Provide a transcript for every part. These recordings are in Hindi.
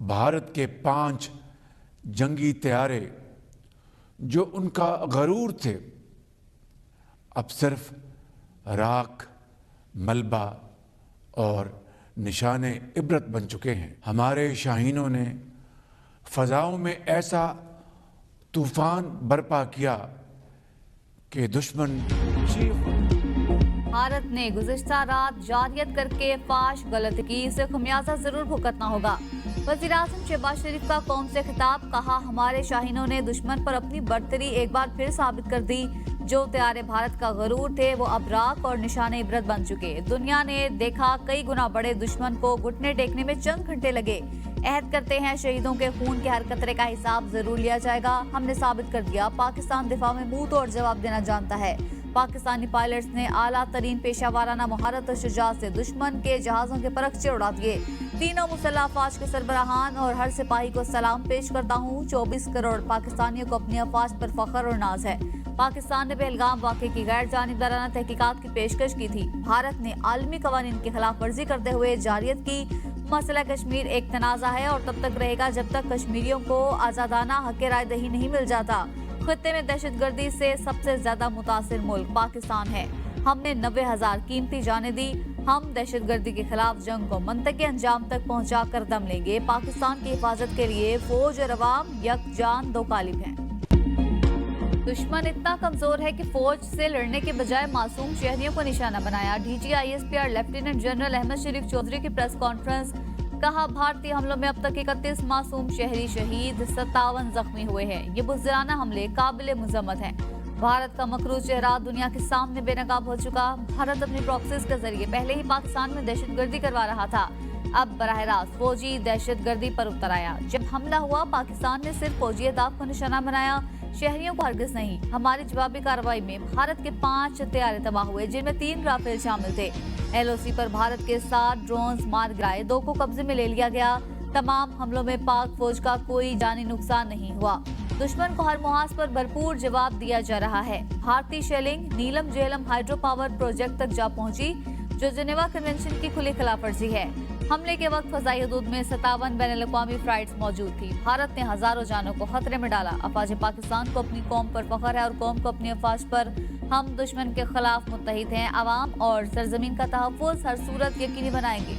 भारत के 5 जंगी तैयारे जो उनका गरूर थे, अब सिर्फ राख, मलबा और निशाने इबरत बन चुके हैं। हमारे शाहीनों ने फ़ज़ाओं में ऐसा तूफ़ान बर्पा किया कि दुश्मन चीख। भारत ने गुज़िश्ता रात जारियत करके फाश गलती की, इसे खमियाजा जरूर भुगतना होगा। वज़ीर-ए-आज़म शहबाज शरीफ का कौम से खिताब, कहा हमारे शाहीनों ने दुश्मन पर अपनी बर्तरी एक बार फिर साबित कर दी। जो तैयारे भारत का गरूर थे वो अब राख और निशाने इबरत बन चुके। दुनिया ने देखा कई गुना बड़े दुश्मन को घुटने टेकने में चंद घंटे लगे। अहद करते हैं शहीदों के खून के हर कतरे का हिसाब जरूर लिया जाएगा। हमने साबित कर दिया पाकिस्तान दिफा में मुंह तोड़ जवाब देना जानता है। पाकिस्तानी पायलट्स ने आला तरीन पेशा वाराना महारत और शुजाअत से दुश्मन के जहाजों के परखचे उड़ा दिए। तीनों मुसल्लह अफवाज के सरबराहान और हर सिपाही को सलाम पेश करता हूँ। 24 करोड़ पाकिस्तानियों को अपनी अफवाज पर फख्र और नाज है। पाकिस्तान ने पहलगाम वाक़े की गैर जानिबदाराना तहकीकात की पेशकश की थी। भारत ने आलमी कवानीन की खिलाफ वर्जी करते हुए जारियत की। मसला कश्मीर एक तनाज़ा है और तब तक रहेगा जब तक कश्मीरियों को आज़ादाना हक़ राय दही नहीं मिल जाता। खित्ते में दहशतगर्दी से सबसे ज्यादा मुतासिर मुल्क पाकिस्तान है। हमने 90,000 कीमती जानें दी। हम दहशतगर्दी के खिलाफ जंग को मंतकी अंजाम तक पहुंचा कर दम लेंगे। पाकिस्तान की हिफाजत के लिए फौज और अवाम यकजान दो कालिब हैं। दुश्मन इतना कमजोर है कि फौज से लड़ने के बजाय मासूम शहरियों को निशाना बनाया। DG ISPR lieutenant general Ahmed Sharif Chaudhry की प्रेस कॉन्फ्रेंस, कहा भारतीय हमलों में अब तक 31 मासूम शहरी शहीद, 57 जख्मी हुए हैं। ये बुज़दिलाना हमले काबिल मुज़म्मत हैं। भारत का मकरूज चेहरा दुनिया के सामने बेनकाब हो चुका। भारत अपनी प्रॉक्सीज के जरिए पहले ही पाकिस्तान में दहशतगर्दी करवा रहा था, अब बराह रास्त फौजी दहशतगर्दी पर उतर आया। जब हमला हुआ पाकिस्तान ने सिर्फ फौजी अहदाफ को निशाना बनाया, शहरियों को हरगिज नहीं। हमारी जवाबी कार्रवाई में भारत के 5 तैयारे तबाह हुए, जिनमें 3 राफेल शामिल थे। LOC पर भारत के 7 ड्रोन्स मार गिराए, 2 को कब्जे में ले लिया गया। तमाम हमलों में पाक फौज का कोई जानी नुकसान नहीं हुआ। दुश्मन को हर मुहाज पर भरपूर जवाब दिया जा रहा है। भारतीय शेलिंग नीलम झेलम हाइड्रो पावर प्रोजेक्ट तक जा पहुंची, जो जिनेवा कन्वेंशन की खुली खिलाफवर्जी है। हमले के वक्त फजाई हदूद में 57 बैनुल-अक़वामी फ्लाइट्स मौजूद थी। भारत ने हजारों जानों को खतरे में डाला। अफवाज पाकिस्तान को अपनी कौम पर फख्र है और कौम को अपनी अफवाज पर। हम दुश्मन के खिलाफ मुत्तहिद हैं। अवाम और सरजमीन का तहफ़्फ़ुज़ हर सूरत यकीनी बनाएंगे।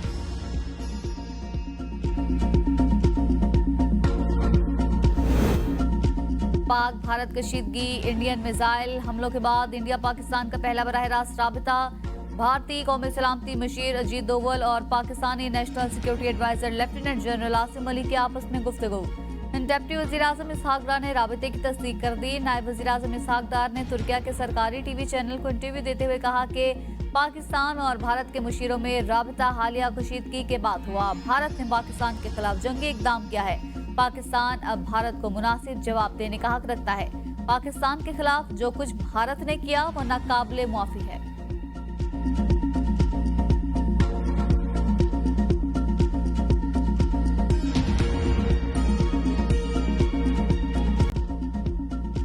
पाक भारत कशीदगी, इंडियन मिसाइल हमलों के बाद इंडिया पाकिस्तान का पहला बराह रास्त राबिता। भारतीय कौमी सलामती मशीर अजीत दोवल और Pakistani national security adviser lieutenant general Asim Ali की आपस में गुफ्तगू। डिप्टी वज़ीर-ए-आज़म इसहाक डार ने राबिते की तस्दीक कर दी। नायब वज़ीर-ए-आज़म इसहाक डार ने तुर्किया के सरकारी TV चैनल को इंटरव्यू देते हुए कहा कि पाकिस्तान और भारत के मुशीरों में राबिता हालिया कशीदगी के बाद हुआ। भारत ने पाकिस्तान के खिलाफ जंगी इक़दाम किया है। पाकिस्तान अब भारत को मुनासिब जवाब देने का हक रखता है। पाकिस्तान के खिलाफ जो कुछ भारत ने किया वो नाकाबिले मुआफ़ी है।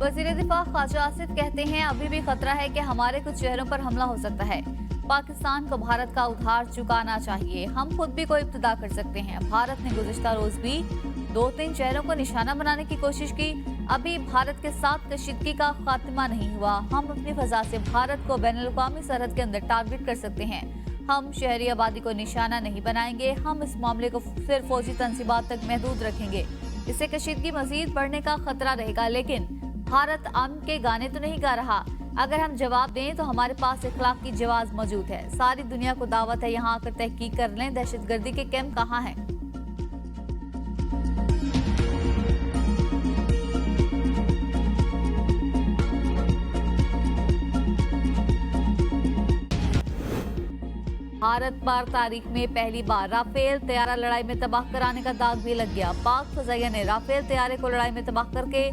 वज़ीर दिफा ख्वाजा आसिफ कहते हैं अभी भी खतरा है कि हमारे कुछ शहरों पर हमला हो सकता है। पाकिस्तान को भारत का उधार चुकाना चाहिए। हम खुद भी कोई इब्तिदा कर सकते हैं। भारत ने गुज़िश्ता रोज भी 2-3 शहरों को निशाना बनाने की कोशिश की। अभी भारत के साथ कशीदगी का खात्मा नहीं हुआ। हम अपनी फजा से भारत को बैनुल-अक़वामी सरहद के अंदर टारगेट कर सकते हैं। हम शहरी आबादी को निशाना नहीं बनाएंगे। हम इस मामले को सिर्फ फौजी तंसीबात तक महदूद रखेंगे। इससे कशीदगी मजीद बढ़ने का खतरा रहेगा। लेकिन भारत अमन के गाने तो नहीं गा रहा। अगर हम जवाब दें तो हमारे पास इखलाक की जवाब मौजूद है। सारी दुनिया को दावत है यहाँ आकर तहकीक कर लें दहशतगर्दी के कैंप कहाँ हैं। भारत पर तारीख में पहली बार राफेल तैयारा लड़ाई में तबाह कराने का दाग भी लग गया। पाक फजाइया ने राफेल तैयारे को लड़ाई में तबाह करके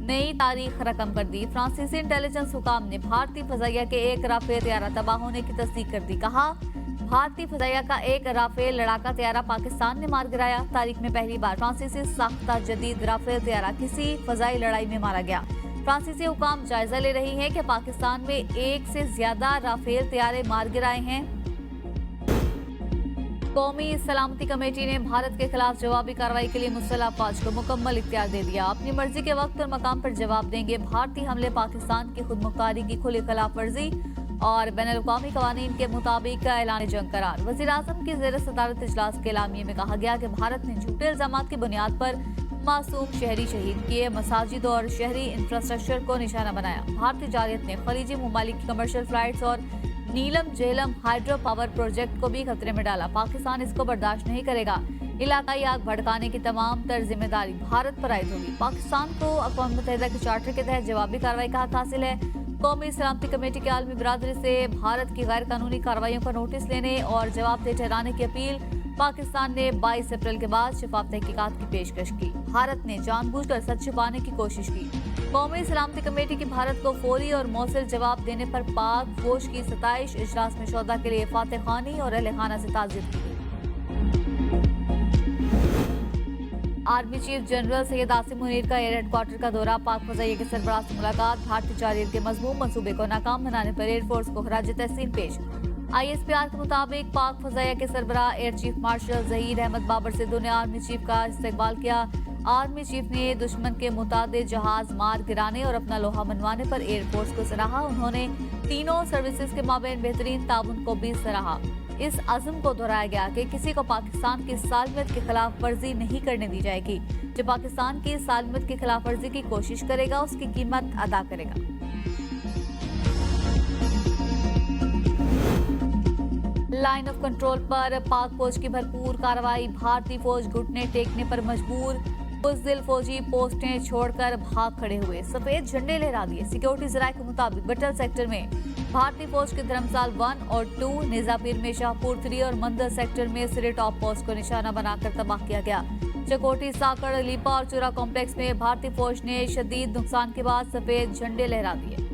नई तारीख रकम कर दी। फ्रांसीसी इंटेलिजेंस हुकाम ने भारतीय फजाइया के एक राफेल तैयारा तबाह होने की तस्दीक कर दी। कहा भारतीय फजाइया का एक राफेल लड़ाका तैयारा पाकिस्तान ने मार गिराया। तारीख में पहली बार फ्रांसीसी साख्ता जदीद राफेल तैयारा किसी फजाई लड़ाई में मारा गया। फ्रांसीसी हुकाम जायजा ले रही है कि पाकिस्तान में 1 से ज्यादा राफेल तैयारे मार गिराए हैं। कौमी सलामती कमेटी ने भारत के खिलाफ जवाबी कार्रवाई के लिए मुसल्लह अफवाज को मुकम्मल इख्तियार दे दिया। अपनी मर्जी के वक्त और मकाम पर जवाब देंगे। भारतीय हमले पाकिस्तान की खुदमुख्तारी की खुली खिलाफ वर्जी और बैनुल-अक़वामी कवानीन के मुताबिक ऐलान जंग करार। वज़ीर-ए-आज़म की ज़ेर सदारत इजलास के एलामिये में कहा गया कि भारत ने झूठे इल्जामात की बुनियाद पर मासूम शहरी शहीद किए, मसाजिद और शहरी इंफ्रास्ट्रक्चर को निशाना बनाया। भारतीय जारियत ने खलीजी ममालिक की कमर्शियल फ्लाइट्स और नीलम झेलम हाइड्रो पावर प्रोजेक्ट को भी खतरे में डाला। पाकिस्तान इसको बर्दाश्त नहीं करेगा। इलाकाई आग भड़काने की तमाम जिम्मेदारी भारत पर आयद होगी। पाकिस्तान को अक़वाम मुत्तहिदा के चार्टर के तहत जवाबी कार्रवाई का हक हासिल है। कौमी सलामती कमेटी के आलमी बिरादरी से भारत की गैर कानूनी कार्रवाइयों का नोटिस लेने और जवाबदेह ठहराने की अपील पाकिस्तान ने 22 अप्रैल के बाद शफाफ तहकीकात की पेशकश की। भारत ने जानबूझकर सच छुपाने की कोशिश की। कौमी सलामती कमेटी की भारत को फौरी और मौसिल जवाब देने पर पाक फौज की सताइश इजलास में शोधा के लिए फातह खानी और अहले खाना से ताज़ियत की गई। Army chief general Syed Asim Munir का एयर हेडक्वार्टर का दौरा, पाक फज़ाइया के सरबराह से मुलाकात, भारतीय जारियत के मज़मूम मंसूबे को नाकाम बनाने पर एयरफोर्स को खराज तहसीन पेश। ISPR के मुताबिक पाक फज़ाइया के सरबराह air chief marshal Zaheer Ahmed Babar Sidhu ने आर्मी चीफ का इस्तकबाल किया। आर्मी चीफ ने दुश्मन के मुतादिद जहाज मार गिराने और अपना लोहा मनवाने पर एयरफोर्स को सराहा। उन्होंने तीनों सर्विसेज के माबैन बेहतरीन ताउन को भी सराहा। इस अज़्म को दोहराया गया कि किसी को पाकिस्तान की सालमियत की खिलाफ वर्जी नहीं करने दी जाएगी। जो पाकिस्तान की सालमियत की खिलाफ वर्जी की कोशिश करेगा उसकी कीमत अदा करेगा। लाइन ऑफ कंट्रोल पर पाक फौज की भरपूर कार्रवाई, भारतीय फौज घुटने टेकने पर मजबूर। बुज़दिल फौजी पोस्टें छोड़कर भाग खड़े हुए, सफेद झंडे लहरा दिए। सिक्योरिटी जराये के मुताबिक बटल सेक्टर में भारतीय फौज के धर्मसाल 1 और 2, निजापीर में शाहपुर 3 और मंदर सेक्टर में सिरे टॉप पोस्ट को निशाना बनाकर तबाह किया गया। चकोटी, साकड़, लीपा और चूरा कॉम्प्लेक्स में भारतीय फौज ने शदीद नुकसान के बाद सफेद झंडे लहरा दिए।